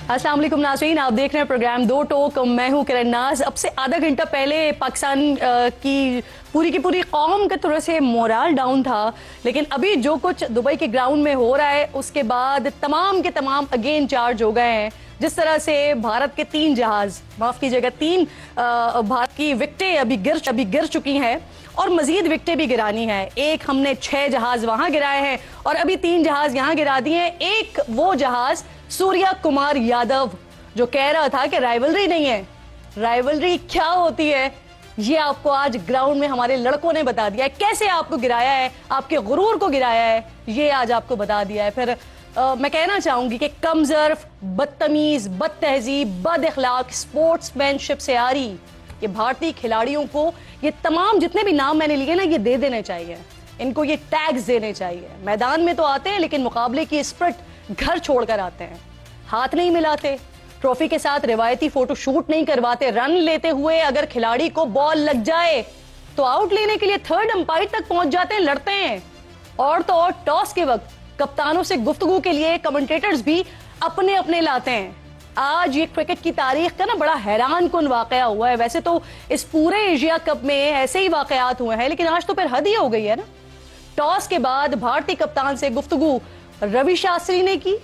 अस्सलाम वालेकुम नाज़रीन, आप देख रहे हैं प्रोग्राम दो टोक। मैं हूं किरण नाज। अब से आधा घंटा पहले पाकिस्तान की पूरी कौम के थोड़ा से मोरल डाउन था, लेकिन अभी जो कुछ दुबई के ग्राउंड में हो रहा है उसके बाद तमाम के तमाम अगेन चार्ज हो गए हैं। जिस तरह से भारत के 3 जहाज, माफ कीजिएगा 3 भारत की विकटें अभी गिर चुकी हैं और मजीद विकटें भी गिरानी है। एक हमने 6 जहाज वहां गिराए हैं और अभी 3 जहाज यहां गिरा दिए हैं। एक वो जहाज सूर्या कुमार यादव जो कह रहा था कि राइवलरी नहीं है, राइवलरी क्या होती है ये आपको आज ग्राउंड में हमारे लड़कों ने बता दिया है। कैसे आपको गिराया है, आपके गुरूर को गिराया है, ये आज आपको बता दिया है। फिर मैं कहना चाहूंगी कि कमजर्फ, बदतमीज, बदतहजीब, बद इखलाक, स्पोर्ट्समैनशिप से आ रही ये भारतीय खिलाड़ियों को ये तमाम जितने भी नाम मैंने लिए ना, ये दे देने चाहिए, इनको ये टैग्स देने चाहिए। मैदान में तो आते हैं लेकिन मुकाबले की स्पिरिट घर छोड़कर आते हैं, हाथ नहीं मिलाते, ट्रॉफी के साथ रिवायती फोटो शूट नहीं करवाते। रन लेते हुए अगर खिलाड़ी को बॉल लग जाए तो आउट लेने के लिए 3rd अंपायर तक पहुंच जाते हैं, लड़ते हैं। और तो और टॉस के वक्त कप्तानों से गुफ्तगू के लिए कमेंटेटर्स भी अपने अपने लाते हैं। आज ये क्रिकेट की तारीख का ना बड़ा हैरान कुन वाकया हुआ है। वैसे तो इस पूरे एशिया कप में ऐसे ही वाकयात हुए हैं, लेकिन आज तो फिर हद ही हो गई है ना। टॉस के बाद भारतीय कप्तान से गुफ्तगू रवि शास्त्री ने की,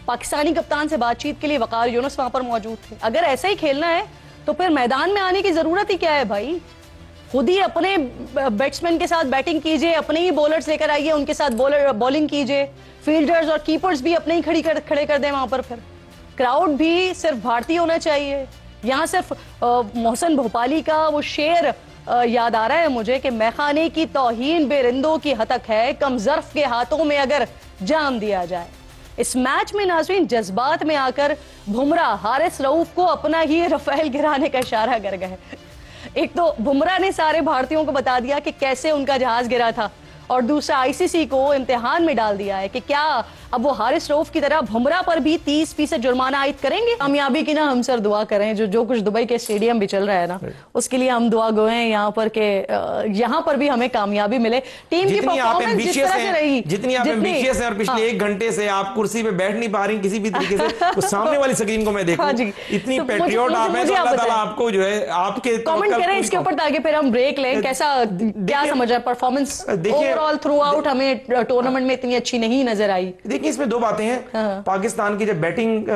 पाकिस्तानी कप्तान से बातचीत के लिए वकार यूनुस वहां पर मौजूद थे। अगर ऐसा ही खेलना है तो फिर मैदान में आने की जरूरत ही क्या है भाई। खुद ही अपने बैट्समैन के साथ बैटिंग कीजिए, अपने ही बॉलर्स लेकर आइए, उनके साथ बॉलिंग कीजिए, फील्डर्स और कीपर्स भी अपने ही खड़े कर दें वहां पर। फिर क्राउड भी सिर्फ भारतीय होना चाहिए। यहाँ सिर्फ मोहसिन भोपाली का वो शेर याद आ रहा है मुझे कि मैखाने की तौहीन बेरिंदों की हतक है, कमजर्फ के हाथों में अगर जाम दिया जाए। इस मैच में नाज़रीन जज्बात में आकर बुमराह हारिस रऊफ को अपना ही रफेल गिराने का इशारा कर गए। एक तो बुमराह ने सारे भारतीयों को बता दिया कि कैसे उनका जहाज गिरा था, और दूसरा आईसीसी को इम्तिहान में डाल दिया है कि क्या अब वो हारिस रऊफ की तरह बुमराह पर भी 30% जुर्माना आयद करेंगे। कामयाबी की ना हम सर दुआ करें, जो कुछ दुबई के स्टेडियम भी चल रहा है ना उसके लिए हम दुआ गो हैं यहाँ पर के यहाँ पर भी हमें कामयाबी मिले। टीम की परफॉर्मेंस जिस तरह से रही, जितनी आप एम्बिशियस हैं और पिछले 1 घंटे से आप कुर्सी पे बैठ नहीं पा रही किसी भी तरीके से, तो सामने वाली स्क्रीन को मैं देखूं, इतनी पैट्रियट आप हैं तो अल्लाह ताला आपको जो है आपके कमेंट करें इसके ऊपर ताकि फिर हम ब्रेक लें। कैसा क्या समझ रहा है परफॉर्मेंस ओवरऑल थ्रू आउट हमें टूर्नामेंट में इतनी अच्छी नहीं नजर आई। देखिए इसमें 2 बातें हैं। पाकिस्तान की जब बैटिंग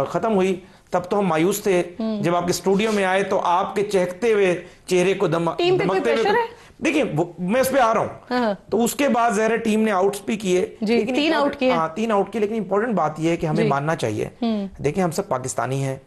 खत्म हुई तब तो हम मायूस थे। जब आपके स्टूडियो में आए तो आपके चहकते हुए चेहरे को दमकते हुए, देखिए मैं उस पे आ रहा हूं। तो उसके बाद जहर टीम ने आउट्स भी किए, 3 आउट किए। हाँ 3 आउट किए, लेकिन इंपॉर्टेंट बात यह है कि हमें मानना चाहिए, देखिए हम सब पाकिस्तानी हैं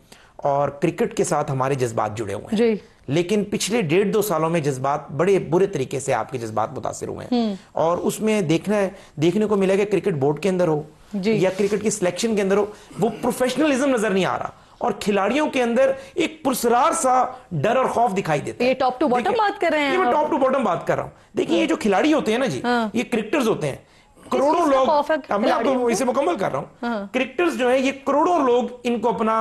और क्रिकेट के साथ हमारे जज्बात जुड़े हुए हैं, लेकिन पिछले 1.5-2 सालों में जज्बात बड़े बुरे तरीके से आपके जज्बात मुतासिर हुए हैं। और उसमें देखने को मिला कि क्रिकेट बोर्ड के अंदर हो या क्रिकेट की सिलेक्शन के अंदर हो, वो प्रोफेशनलिज्म नजर नहीं आ रहा और खिलाड़ियों के अंदर एक पुरसरार सा डर और खौफ दिखाई देता है। ये टॉप टू बॉटम बात कर रहे हैं, मैं टॉप टू बॉटम बात कर रहा हूं। देखिए ये जो खिलाड़ी होते हैं ना जी, ये क्रिकेटर्स होते हैं, करोड़ों लोग, मैं आपको इसे मुकम्मल कर रहा हूं। क्रिकेटर्स जो है ये करोड़ों लोग इनको अपना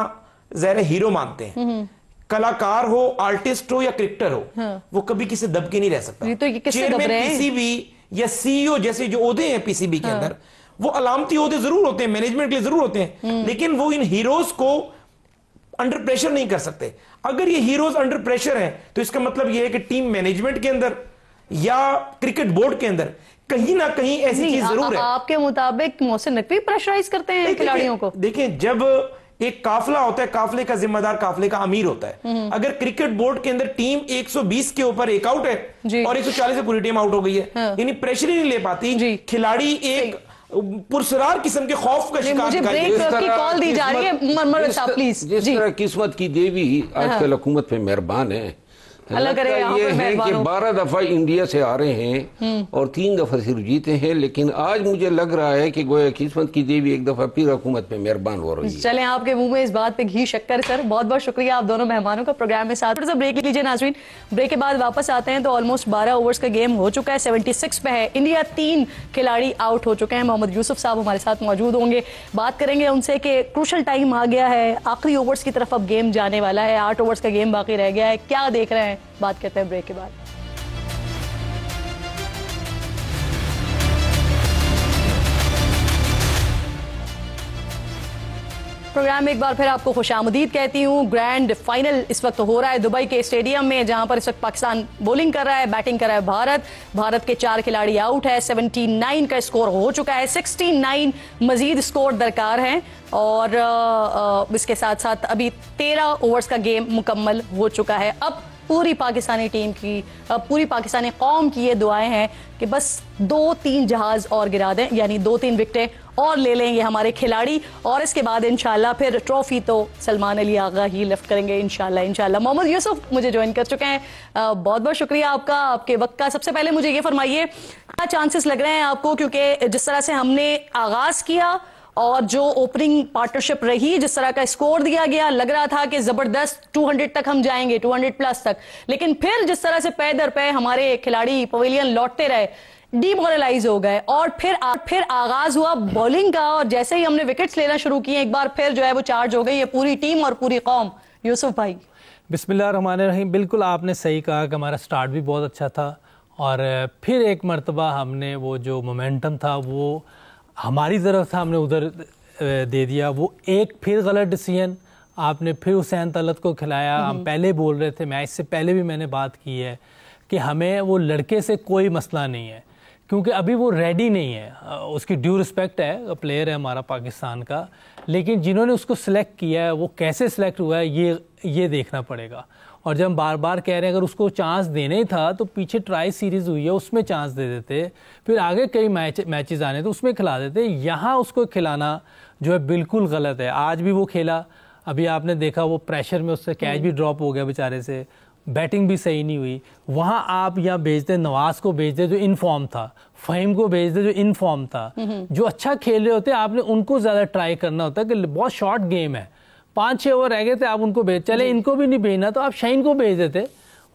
जहर हीरो मानते हैं। कलाकार हो, आर्टिस्ट हो या क्रिकेटर हो, वो कभी किसी दबके नहीं रह सकता। चेयरमैन पीसीबी या सीईओ जैसे जो ओहदे हैं पीसीबी के अंदर, वो अलामती ओहदे जरूर होते हैं, मैनेजमेंट के लिए जरूर होते हैं, लेकिन वो इन हीरोज को अंडर प्रेशर नहीं कर सकते। अगर ये हीरोज अंडर प्रेशर हैं तो इसका मतलब ये है कि टीम मैनेजमेंट के अंदर या क्रिकेट बोर्ड के अंदर कहीं ना कहीं ऐसी चीज जरूर है। आपके मुताबिक मोहसिन नकवी प्रेशराइज करते हैं खिलाड़ियों को? देखिए जब एक काफिला होता है, काफिले का जिम्मेदार काफिले का अमीर होता है। अगर क्रिकेट बोर्ड के अंदर टीम 120 के ऊपर एक आउट है और 140 से पूरी टीम आउट हो गई है, यानी प्रेशर ही नहीं ले पाती, खिलाड़ी एक पुरसरार किस्म के खौफ का शिकार। मुझे ब्रेक की कॉल दी जा रही है, मरमर साहब प्लीज। जिस तरह किस्मत की देवी आजकल हुकूमत पे मेहरबान है, अल्लाह करे ये है कि 12 दफा इंडिया से आ रहे हैं और 3 दफा सिर्फ जीते हैं, लेकिन आज मुझे लग रहा है कि गोया किस्मत की देवी एक दफा फिर हुकूमत पे मेहरबान हो रही है। चलें आपके मुंह में इस बात पे घी शक्कर। सर बहुत बहुत शुक्रिया आप दोनों मेहमानों का प्रोग्राम में साथ। थोड़ा सा ब्रेक लीजिए नाज़रीन, ब्रेक के बाद वापस आते हैं तो ऑलमोस्ट 12 ओवर्स का गेम हो चुका है, 76 पे है इंडिया, 3 खिलाड़ी आउट हो चुके हैं। मोहम्मद यूसुफ साहब हमारे साथ मौजूद होंगे, बात करेंगे उनसे कि क्रूशल टाइम आ गया है, आखिरी ओवर्स की तरफ अब गेम जाने वाला है, 8 ओवर्स का गेम बाकी रह गया है, क्या देख रहे हैं, बात करते हैं ब्रेक के बाद। प्रोग्राम में एक बार फिर आपको खुशामदीद कहती हूँ। ग्रैंड फाइनल इस वक्त हो रहा है दुबई के स्टेडियम में, जहां पर इस वक्त पाकिस्तान बॉलिंग कर रहा है, बैटिंग कर रहा है भारत के 4 खिलाड़ी आउट है। 79 का स्कोर हो चुका है, 69 मजीद स्कोर दरकार है और इसके साथ साथ अभी 13 ओवर्स का गेम मुकम्मल हो चुका है। अब पूरी पाकिस्तानी टीम की, पूरी पाकिस्तानी कौम की ये दुआएं हैं कि बस 2-3 जहाज और गिरा दें, यानी 2-3 विकेटें और ले लें ये हमारे खिलाड़ी, और इसके बाद इंशाल्लाह फिर ट्रॉफी तो सलमान अली आगा ही लिफ्ट करेंगे इंशाल्लाह। मोहम्मद यूसुफ मुझे ज्वाइन कर चुके हैं, बहुत बहुत शुक्रिया आपका, आपके वक्त का। सबसे पहले मुझे ये फरमाइए, क्या चांसेस लग रहे हैं आपको, क्योंकि जिस तरह से हमने आगाज किया और जो ओपनिंग पार्टनरशिप रही, जिस तरह का स्कोर दिया गया, लग रहा था कि जबरदस्त 200 तक हम जाएंगे, 200 प्लस तक, लेकिन फिर जिस तरह से पे दर पे हमारे खिलाड़ी पवेलियन लौटते रहे, डिमोरलाइज हो गए और फिर आगाज हुआ बॉलिंग का, और जैसे ही हमने विकेट्स लेना शुरू किए, एक बार फिर जो है वो चार्ज हो गई है पूरी टीम और पूरी कौम। यूसुफ भाई। बिस्मिल्लाहिर्रहमानिर्रहीम। बिल्कुल आपने सही कहा कि हमारा स्टार्ट भी बहुत अच्छा था और फिर एक मरतबा हमने वो जो मोमेंटम था वो हमारी तरफ था, हमने उधर दे दिया। वो एक फिर गलत डिसीजन, आपने फिर हुसैन तलत को खिलाया। हम पहले बोल रहे थे, मैच से पहले भी मैंने बात की है कि हमें वो लड़के से कोई मसला नहीं है, क्योंकि अभी वो रेडी नहीं है। उसकी ड्यू रिस्पेक्ट है, प्लेयर है हमारा पाकिस्तान का, लेकिन जिन्होंने उसको सिलेक्ट किया है वो कैसे सिलेक्ट हुआ है ये देखना पड़ेगा। और जब हम बार बार कह रहे हैं अगर उसको चांस देना ही था तो पीछे ट्राई सीरीज़ हुई है उसमें चांस दे देते, फिर आगे कई मैचेस आने तो उसमें खिला देते। यहाँ उसको खिलाना जो है बिल्कुल गलत है। आज भी वो खेला, अभी आपने देखा वो प्रेशर में उससे कैच भी ड्रॉप हो गया बेचारे से, बैटिंग भी सही नहीं हुई। वहाँ आप यहाँ भेज दे, नवाज को भेज दे जो इन फॉर्म था, फ़हीम को भेज दे जो इन फॉर्म था, जो अच्छा खेल रहे होते आपने उनको ज़्यादा ट्राई करना होता है कि बहुत शॉर्ट गेम है, 5-6 ओवर रह गए थे, आप उनको भेज, चले इनको भी नहीं भेजना तो आप शाहीन को भेज देते।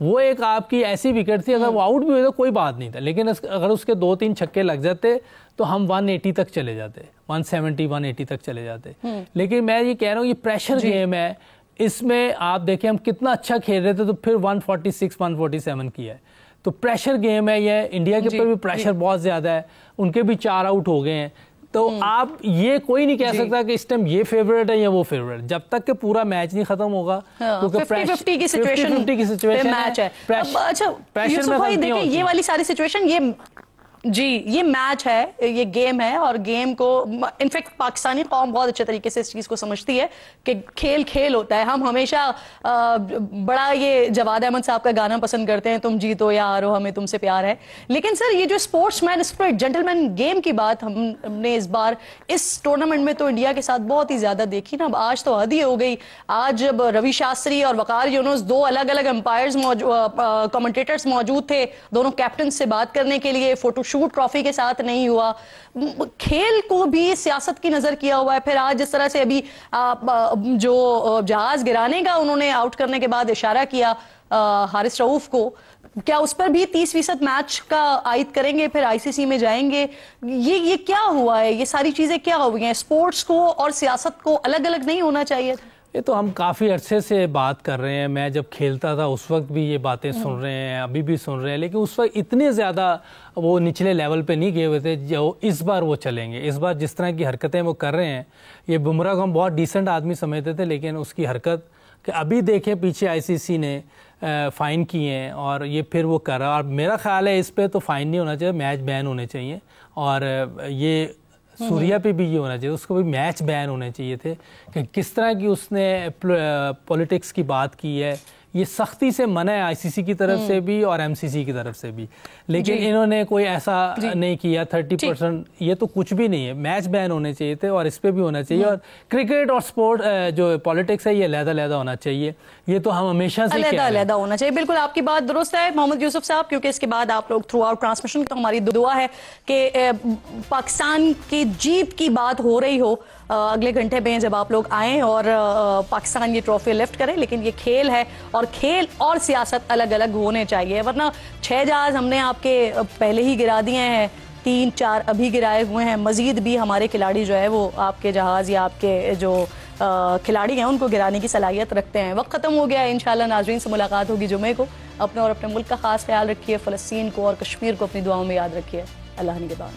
वो एक आपकी ऐसी विकेट थी, अगर वो आउट भी हुए तो कोई बात नहीं था, लेकिन अगर उसके 2-3 छक्के लग जाते तो हम 180 तक चले जाते, 170-180 तक चले जाते। लेकिन मैं ये कह रहा हूँ ये प्रेशर गेम है, इसमें आप देखें हम कितना अच्छा खेल रहे थे तो फिर 146-147 किया है। तो प्रेशर गेम है ये, इंडिया के ऊपर भी प्रेशर बहुत ज़्यादा है, उनके भी 4 आउट हो गए हैं। तो आप ये कोई नहीं कह सकता कि इस टाइम ये फेवरेट है या वो फेवरेट, जब तक कि पूरा मैच नहीं खत्म होगा, क्योंकि 50-50 की सिचुएशन मैच है। अच्छा यूसुफ भाई देखिए, ये वाली सारी सिचुएशन ये मैच है, ये गेम है, और गेम को इनफैक्ट पाकिस्तानी कौम बहुत अच्छे तरीके से इस चीज़ को समझती है कि खेल होता है। हम हमेशा बड़ा ये जवाद अहमद साहब का गाना पसंद करते हैं, तुम जीतो या हारो हमें तुमसे प्यार है, लेकिन सर ये जो स्पोर्ट्समैन स्पिरिट, जेंटलमैन गेम की बात हमने इस बार इस टूर्नामेंट में तो इंडिया के साथ बहुत ही ज्यादा देखी ना। आज तो हद ही हो गई। आज जब रवि शास्त्री और वकार यूनुस, 2 अलग अलग एम्पायर्स कमेंटेटर्स मौजूद थे, दोनों कैप्टन से बात करने के लिए, फोटो शूट ट्रॉफी के साथ नहीं हुआ, खेल को भी सियासत की नजर किया हुआ है। फिर आज जिस तरह से अभी जो जहाज गिराने का उन्होंने आउट करने के बाद इशारा किया हारिस रऊफ को, क्या उस पर भी 30% मैच का आयद करेंगे, फिर आईसीसी में जाएंगे? ये क्या हुआ है? ये सारी चीजें क्या हो गई हैं? स्पोर्ट्स को और सियासत को अलग अलग नहीं होना चाहिए था? ये तो हम काफ़ी अरसे से बात कर रहे हैं। मैं जब खेलता था उस वक्त भी ये बातें सुन रहे हैं, अभी भी सुन रहे हैं, लेकिन उस वक्त इतने ज़्यादा वो निचले लेवल पे नहीं गए हुए थे जो इस बार वो चलेंगे। इस बार जिस तरह की हरकतें वो कर रहे हैं, ये बुमराह को हम बहुत डिसेंट आदमी समझते थे, लेकिन उसकी हरकत कि अभी देखें पीछे आईसीसी ने फ़ाइन किए हैं और ये फिर वो कर रहा है। और मेरा ख्याल है इस पर तो फ़ाइन नहीं होना चाहिए, मैच बैन होने चाहिए। और ये सूर्या पे भी ये होना चाहिए, उसको भी मैच बैन होने चाहिए थे कि किस तरह की उसने पॉलिटिक्स की बात की है। ये सख्ती से मना है आईसीसी की तरफ से भी और एमसीसी की तरफ से भी, लेकिन इन्होंने कोई ऐसा नहीं किया। 30% ये तो कुछ भी नहीं है, मैच बैन होने चाहिए थे और इस पे भी होना चाहिए। और क्रिकेट और स्पोर्ट जो पॉलिटिक्स है ये अलग-अलग होना चाहिए, ये तो हम हमेशा से अलग होना चाहिए। बिल्कुल आपकी बात दुरुस्त है मोहम्मद यूसुफ साहब, क्योंकि इसके बाद आप लोग थ्रू आउट ट्रांसमिशन तो हमारी दुआ है कि पाकिस्तान की जीत की बात हो रही हो अगले घंटे में जब आप लोग आएँ और पाकिस्तान ये ट्रॉफी लिफ्ट करें। लेकिन ये खेल है और खेल और सियासत अलग अलग होने चाहिए, वरना 6 जहाज हमने आपके पहले ही गिरा दिए हैं, 3-4 अभी गिराए हुए हैं, मजीद भी हमारे खिलाड़ी जो है वो आपके जहाज़ या आपके जो खिलाड़ी हैं उनको गिराने की सलाहियत रखते हैं। वक्त ख़त्म हो गया है, इंशाल्लाह नाज़रीन से मुलाकात होगी जुमे को। अपने और अपने मुल्क का खास ख्याल रखिए, फ़लस्तीन को और कश्मीर को अपनी दुआओं में याद रखिए। अल्लाह निगहबान।